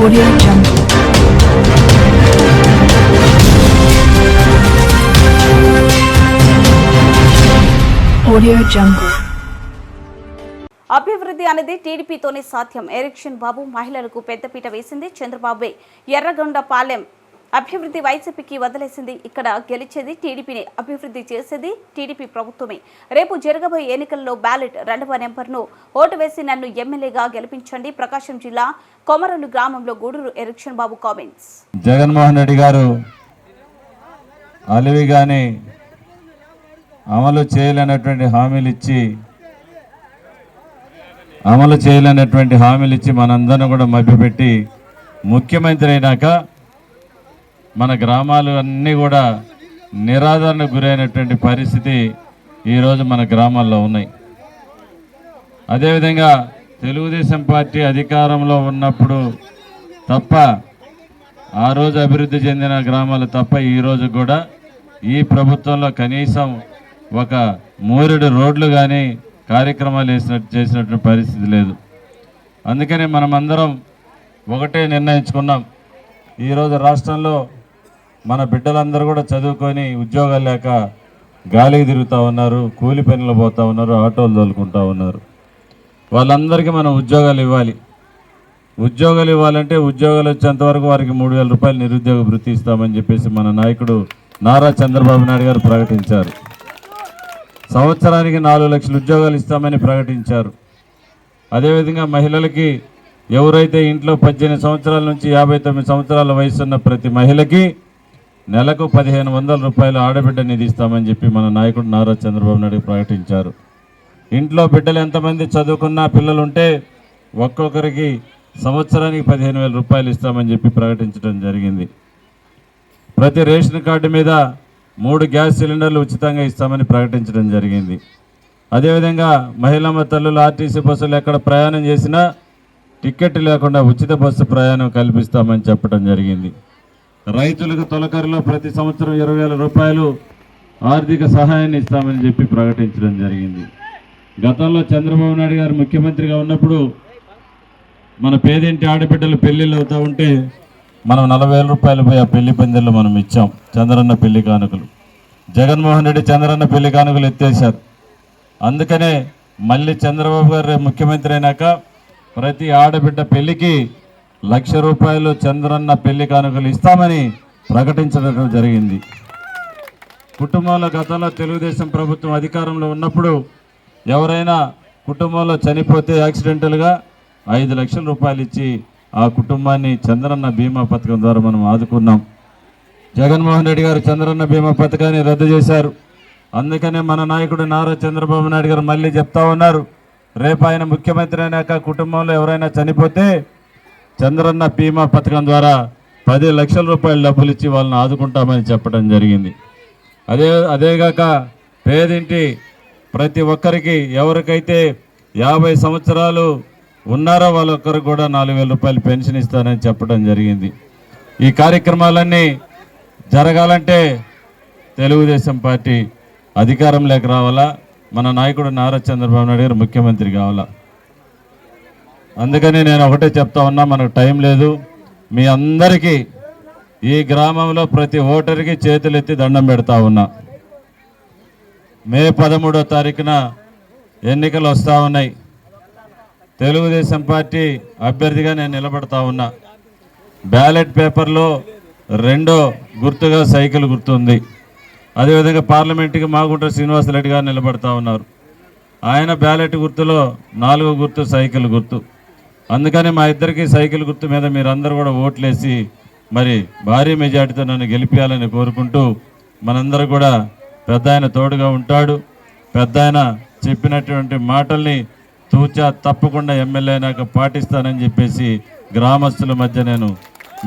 Audio Jungle. Audio Jungle. అభివృద్ధి అనేది టీడీపీతోనే సాధ్యం. ఎరిక్షన్ బాబు మహిళలకు పెద్దపీట వేసింది చంద్రబాబే. ఎర్రగొండపాలెం అభివృద్ధి వైసీపీకి వదిలేసింది. ఇక్కడ గెలిచేది టీడీపీని, అభివృద్ధి చేసేది టీడీపీ ప్రభుత్వమే. రేపు జరగబోయే ఎన్నికల్లో బ్యాలెట్ 2వ నెంబర్ను ఓటు వేసి నన్ను ఎమ్మెల్యేగా గెలిపించండి. ప్రకాశం జిల్లా కొమరలు గ్రామంలో గూడూరు ఎరిక్షన్ బాబు కామెంట్స్. జగన్మోహన్ రెడ్డి గారు అలివిగాని అమలు చేయలేనటువంటి హామీలు ఇచ్చి మనందరిని కూడా మభ్యపెట్టి ముఖ్యమంత్రి అయినాక మన గ్రామాలు అన్నీ కూడా నిరాదరణకు గురైనటువంటి పరిస్థితి ఈరోజు మన గ్రామాల్లో ఉన్నాయి. అదేవిధంగా తెలుగుదేశం పార్టీ అధికారంలో ఉన్నప్పుడు తప్ప ఆ రోజు అభివృద్ధి చెందిన గ్రామాలు తప్ప ఈరోజు కూడా ఈ ప్రభుత్వంలో కనీసం ఒక మూరెడు రోడ్లు కానీ కార్యక్రమాలు చేసినటువంటి పరిస్థితి లేదు. అందుకని మనమందరం ఒకటే నిర్ణయించుకున్నాం. ఈరోజు రాష్ట్రంలో మన బిడ్డలందరూ కూడా చదువుకొని ఉద్యోగాలు లేక గాలికి తిరుగుతూ ఉన్నారు, కూలి పనులు పోతూ ఉన్నారు, ఆటోలు తోలుకుంటూ ఉన్నారు. వాళ్ళందరికీ మనం ఉద్యోగాలు ఇవ్వాలంటే ఉద్యోగాలు వచ్చేంతవరకు వారికి 3,000 రూపాయలు నిరుద్యోగ భృతి ఇస్తామని చెప్పేసి మన నాయకుడు నారా చంద్రబాబు నాయుడు గారు ప్రకటించారు. సంవత్సరానికి 4 లక్షల ఉద్యోగాలు ఇస్తామని ప్రకటించారు. అదేవిధంగా మహిళలకి ఎవరైతే ఇంట్లో 18 సంవత్సరాల నుంచి 59 సంవత్సరాల వయసున్న ప్రతి మహిళకి నెలకు 1,500 రూపాయలు ఆడబిడ్డ నిధి ఇస్తామని చెప్పి మన నాయకుడు నారా చంద్రబాబు నాయుడు ప్రకటించారు. ఇంట్లో బిడ్డలు ఎంతమంది చదువుకున్న పిల్లలు ఉంటే ఒక్కొక్కరికి సంవత్సరానికి 15,000 రూపాయలు ఇస్తామని చెప్పి ప్రకటించడం జరిగింది. ప్రతి రేషన్ కార్డు మీద 3 గ్యాస్ సిలిండర్లు ఉచితంగా ఇస్తామని ప్రకటించడం జరిగింది. అదేవిధంగా మహిళమ్మ తల్లులు ఆర్టీసీ బస్సులు ఎక్కడ ప్రయాణం చేసినా టికెట్ లేకుండా ఉచిత బస్సు ప్రయాణం కల్పిస్తామని చెప్పడం జరిగింది. రైతులకు తొలకరిలో ప్రతి సంవత్సరం 20,000 రూపాయలు ఆర్థిక సహాయాన్ని ఇస్తామని చెప్పి ప్రకటించడం జరిగింది. గతంలో చంద్రబాబు నాయుడు గారు ముఖ్యమంత్రిగా ఉన్నప్పుడు మన పేదింటి ఆడబిడ్డలు పెళ్ళిళ్ళు అవుతూ ఉంటే మనం 40,000 రూపాయలు పోయి ఆ పెళ్లి పందిళ్ళు మనం ఇచ్చాం. చంద్రన్న పెళ్లి కానుకలు. జగన్మోహన్ రెడ్డి చంద్రన్న పెళ్లి కానుకలు ఎత్తేశారు. అందుకనే మళ్ళీ చంద్రబాబు గారు ముఖ్యమంత్రి అయినాక ప్రతి ఆడబిడ్డ పెళ్లికి 1,00,000 రూపాయలు చంద్రన్న పెళ్లి కానుకలు ఇస్తామని ప్రకటించడం జరిగింది. కుటుంబంలో గతంలో తెలుగుదేశం ప్రభుత్వం అధికారంలో ఉన్నప్పుడు ఎవరైనా కుటుంబంలో చనిపోతే యాక్సిడెంటల్గా 5 లక్షల రూపాయలు ఇచ్చి ఆ కుటుంబాన్ని చంద్రన్న బీమా పథకం ద్వారా మనం ఆదుకున్నాం. జగన్మోహన్ రెడ్డి గారు చంద్రన్న బీమా పథకాన్ని రద్దు చేశారు. అందుకనే మన నాయకుడు నారా చంద్రబాబు నాయుడు గారు మళ్ళీ చెప్తా ఉన్నారు, రేపు ఆయన ముఖ్యమంత్రి అయినాక కుటుంబంలో ఎవరైనా చనిపోతే చంద్రన్న బీమా పథకం ద్వారా 10 లక్షల రూపాయల డబ్బులు ఇచ్చి వాళ్ళని ఆదుకుంటామని చెప్పడం జరిగింది. అదేగాక పేదింటి ప్రతి ఒక్కరికి ఎవరికైతే 50 సంవత్సరాలు ఉన్నారో వాళ్ళొక్కరికి కూడా 4,000 రూపాయలు పెన్షన్ ఇస్తానని చెప్పడం జరిగింది. ఈ కార్యక్రమాలన్నీ జరగాలంటే తెలుగుదేశం పార్టీ అధికారంలోకి రావాలా, మన నాయకుడు నారా చంద్రబాబు నాయుడు గారు ముఖ్యమంత్రి కావాలా. అందుకని నేను ఒకటే చెప్తా ఉన్నా, మనకు టైం లేదు. మీ అందరికీ ఈ గ్రామంలో ప్రతి ఓటరికి చేతులెత్తి దండం పెడతా ఉన్నా. మే 13వ తారీఖున ఎన్నికలు వస్తూ ఉన్నాయి. తెలుగుదేశం పార్టీ అభ్యర్థిగా నేను నిలబడతా ఉన్నా. బ్యాలెట్ పేపర్లో 2వ గుర్తుగా సైకిల్ గుర్తు ఉంది. అదేవిధంగా పార్లమెంటుకి మాగుంట శ్రీనివాసరెడ్డి గారు నిలబడతా ఉన్నారు. ఆయన బ్యాలెట్ గుర్తులో 4వ గుర్తు సైకిల్ గుర్తు. అందుకని మా ఇద్దరికి సైకిల్ గుర్తు మీద మీరందరూ కూడా ఓట్లేసి మరి భారీ మెజార్టీతో నన్ను గెలిపించాలని కోరుకుంటూ, మనందరూ కూడా పెద్ద ఆయన తోడుగా ఉంటాడు. పెద్ద ఆయన చెప్పినటువంటి మాటల్ని తూచా తప్పకుండా ఎమ్మెల్యే అయినాక పాటిస్తానని చెప్పేసి గ్రామస్తుల మధ్య నేను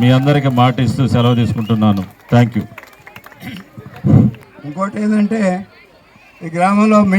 మీ అందరికీ మాట ఇస్తూ సెలవు తీసుకుంటున్నాను. Thank you. ఇంకోటి ఏంటంటే ఈ గ్రామంలో